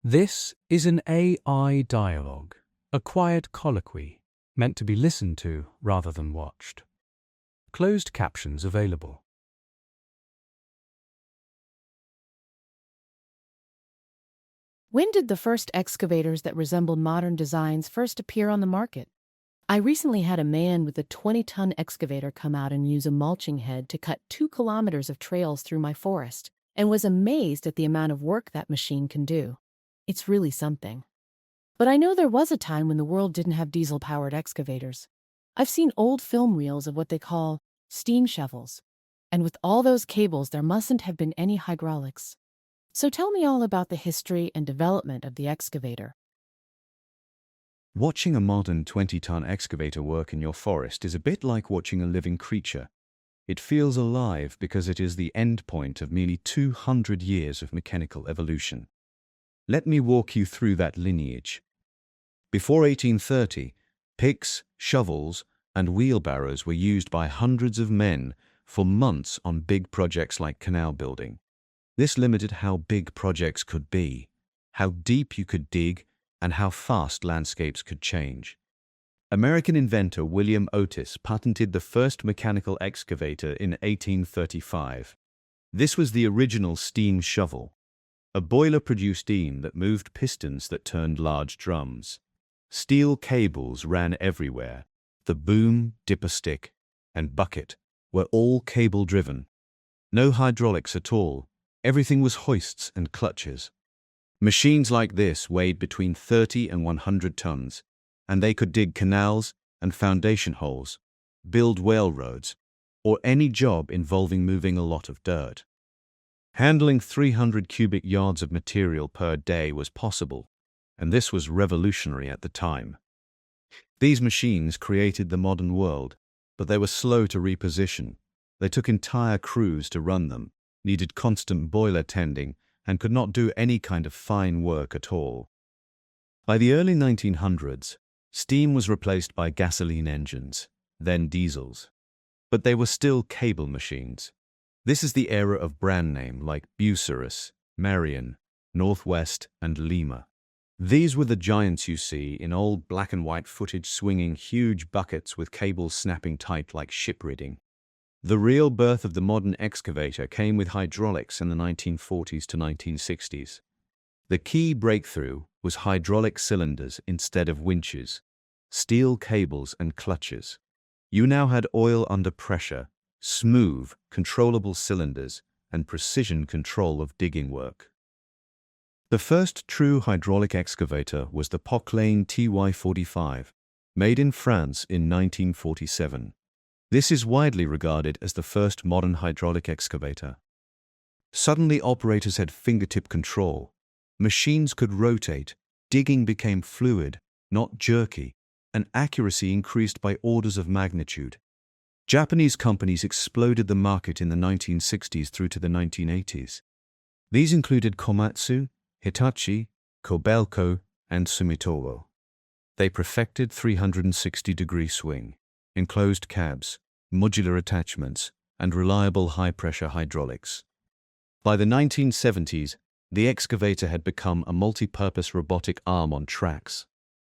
This is an AI dialogue, a quiet colloquy meant to be listened to rather than watched. Closed captions available. When did the first excavators that resembled modern designs first appear on the market? I recently had a man with a 20-ton excavator come out and use a mulching head to cut 2 kilometers of trails through my forest, and was amazed at the amount of work that machine can do. It's really something. But I know there was a time when the world didn't have diesel-powered excavators. I've seen old film reels of what they call steam shovels, and with all those cables there mustn't have been any hydraulics. So tell me all about the history and development of the excavator. Watching a modern 20-ton excavator work in your forest is a bit like watching a living creature. It feels alive because it is the end point of nearly 200 years of mechanical evolution. Let me walk you through that lineage. Before 1830, picks, shovels, and wheelbarrows were used by hundreds of men for months on big projects like canal building. This limited how big projects could be, how deep you could dig, and how fast landscapes could change. American inventor William Otis patented the first mechanical excavator in 1835. This was the original steam shovel, a boiler-produced steam that moved pistons that turned large drums. Steel cables ran everywhere. The boom, dipper stick, and bucket were all cable-driven. No hydraulics at all. Everything was hoists and clutches. Machines like this weighed between 30 and 100 tons, and they could dig canals and foundation holes, build railroads, or any job involving moving a lot of dirt. Handling 300 cubic yards of material per day was possible, and this was revolutionary at the time. These machines created the modern world, but they were slow to reposition. They took entire crews to run them, needed constant boiler tending, and could not do any kind of fine work at all. By the early 1900s, steam was replaced by gasoline engines, then diesels. But they were still cable machines. This is the era of brand name like Bucyrus, Marion, Northwest, and Lima. These were the giants you see in old black and white footage swinging huge buckets with cables snapping tight like ship rigging. The real birth of the modern excavator came with hydraulics in the 1940s to 1960s. The key breakthrough was hydraulic cylinders instead of winches, steel cables and clutches. You now had oil under pressure, smooth, controllable cylinders, and precision control of digging work. The first true hydraulic excavator was the Poquelin TY45, made in France in 1947. This is widely regarded as the first modern hydraulic excavator. Suddenly operators had fingertip control. Machines could rotate, digging became fluid, not jerky, and accuracy increased by orders of magnitude. Japanese companies exploded the market in the 1960s through to the 1980s. These included Komatsu, Hitachi, Kobelco, and Sumitomo. They perfected 360-degree swing, enclosed cabs, modular attachments, and reliable high-pressure hydraulics. By the 1970s, the excavator had become a multi-purpose robotic arm on tracks.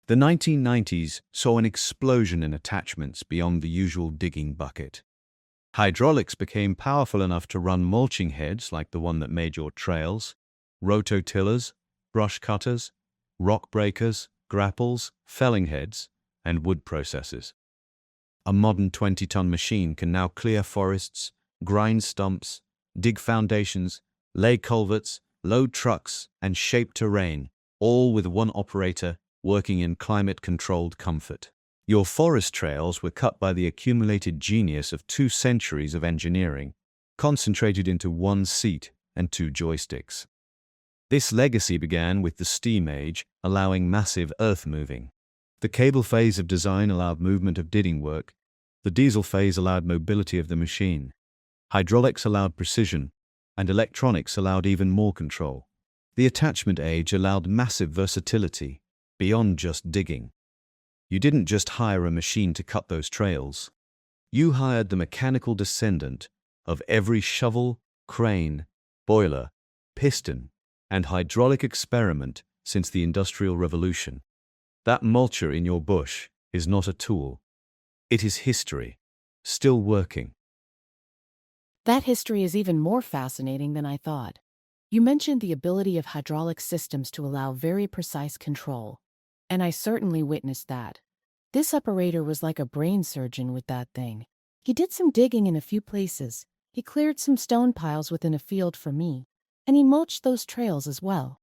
The 1990s saw an explosion in attachments beyond the usual digging bucket. Hydraulics became powerful enough to run mulching heads like the one that made your trails, rototillers, brush cutters, rock breakers, grapples, felling heads, and wood processors. A modern 20-ton machine can now clear forests, grind stumps, dig foundations, lay culverts, load trucks, and shape terrain, all with one operator working in climate-controlled comfort. Your forest trails were cut by the accumulated genius of 2 centuries of engineering, concentrated into 1 seat and 2 joysticks. This legacy began with the steam age, allowing massive earth moving. The cable phase of design allowed movement of digging work. The diesel phase allowed mobility of the machine. Hydraulics allowed precision, and electronics allowed even more control. The attachment age allowed massive versatility, beyond just digging. You didn't just hire a machine to cut those trails. You hired the mechanical descendant of every shovel, crane, boiler, piston, and hydraulic experiment since the Industrial Revolution. That mulcher in your bush is not a tool. It is history, still working. That history is even more fascinating than I thought. You mentioned the ability of hydraulic systems to allow very precise control, and I certainly witnessed that. This operator was like a brain surgeon with that thing. He did some digging in a few places, he cleared some stone piles within a field for me, and he mulched those trails as well.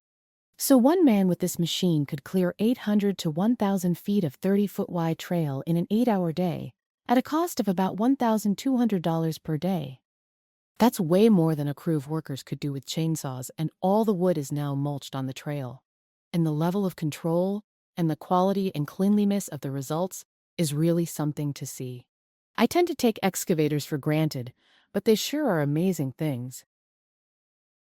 So one man with this machine could clear 800 to 1,000 feet of 30-foot wide trail in an 8-hour day, at a cost of about $1,200 per day. That's way more than a crew of workers could do with chainsaws, and all the wood is now mulched on the trail. And the level of control and the quality and cleanliness of the results is really something to see. I tend to take excavators for granted, but they sure are amazing things.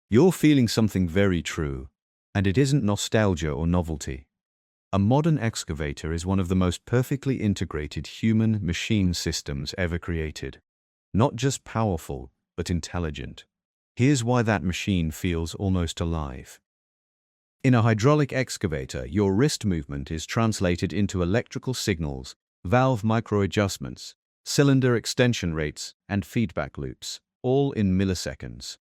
You're feeling something very true, and it isn't nostalgia or novelty. A modern excavator is one of the most perfectly integrated human-machine systems ever created. Not just powerful, but intelligent. Here's why that machine feels almost alive. In a hydraulic excavator, your wrist movement is translated into electrical signals, valve micro-adjustments, cylinder extension rates, and feedback loops, all in milliseconds.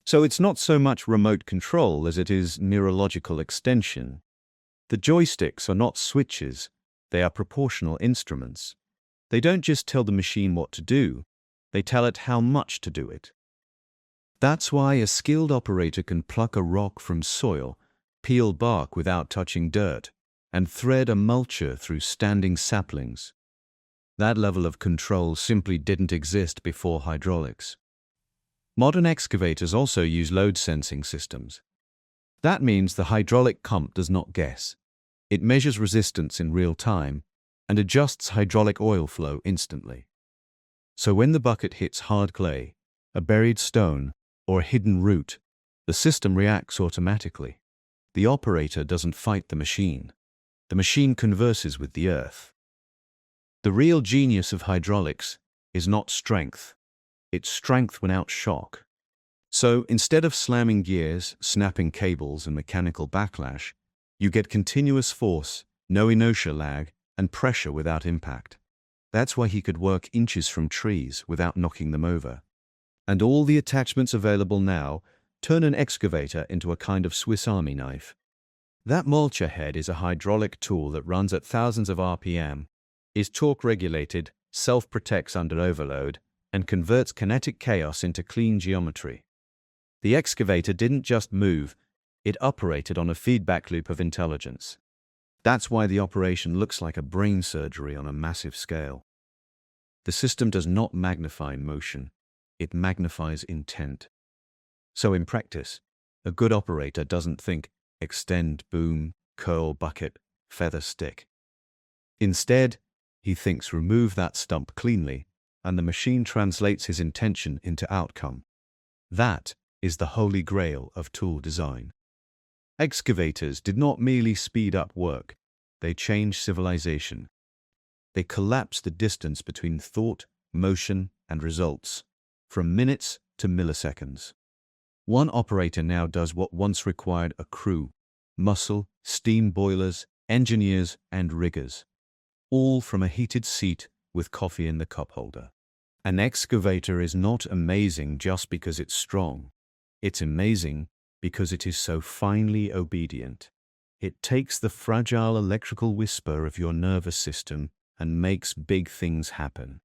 So it's not so much remote control as it is neurological extension. The joysticks are not switches, they are proportional instruments. They don't just tell the machine what to do, they tell it how much to do it. That's why a skilled operator can pluck a rock from soil, peel bark without touching dirt, and thread a mulcher through standing saplings. That level of control simply didn't exist before hydraulics. Modern excavators also use load sensing systems. That means the hydraulic pump does not guess. It measures resistance in real time and adjusts hydraulic oil flow instantly. So when the bucket hits hard clay, a buried stone, or a hidden root, the system reacts automatically. The operator doesn't fight the machine. The machine converses with the earth. The real genius of hydraulics is not strength. It's strength without shock. So instead of slamming gears, snapping cables, and mechanical backlash, you get continuous force, no inertia lag, and pressure without impact. That's why he could work inches from trees without knocking them over. And all the attachments available now turn an excavator into a kind of Swiss Army knife. That mulcher head is a hydraulic tool that runs at thousands of RPM, is torque regulated, self-protects under overload, and converts kinetic chaos into clean geometry. The excavator didn't just move, it operated on a feedback loop of intelligence. That's why the operation looks like a brain surgery on a massive scale. The system does not magnify motion, it magnifies intent. So in practice, a good operator doesn't think extend, boom, curl, bucket, feather, stick. Instead, he thinks remove that stump cleanly, and the machine translates his intention into outcome. That is the holy grail of tool design. Excavators did not merely speed up work, they changed civilization. They collapsed the distance between thought, motion, and results, from minutes to milliseconds. One operator now does what once required a crew, muscle, steam boilers, engineers, and riggers, all from a heated seat with coffee in the cup holder. An excavator is not amazing just because it's strong. It's amazing because it is so finely obedient. It takes the fragile electrical whisper of your nervous system and makes big things happen.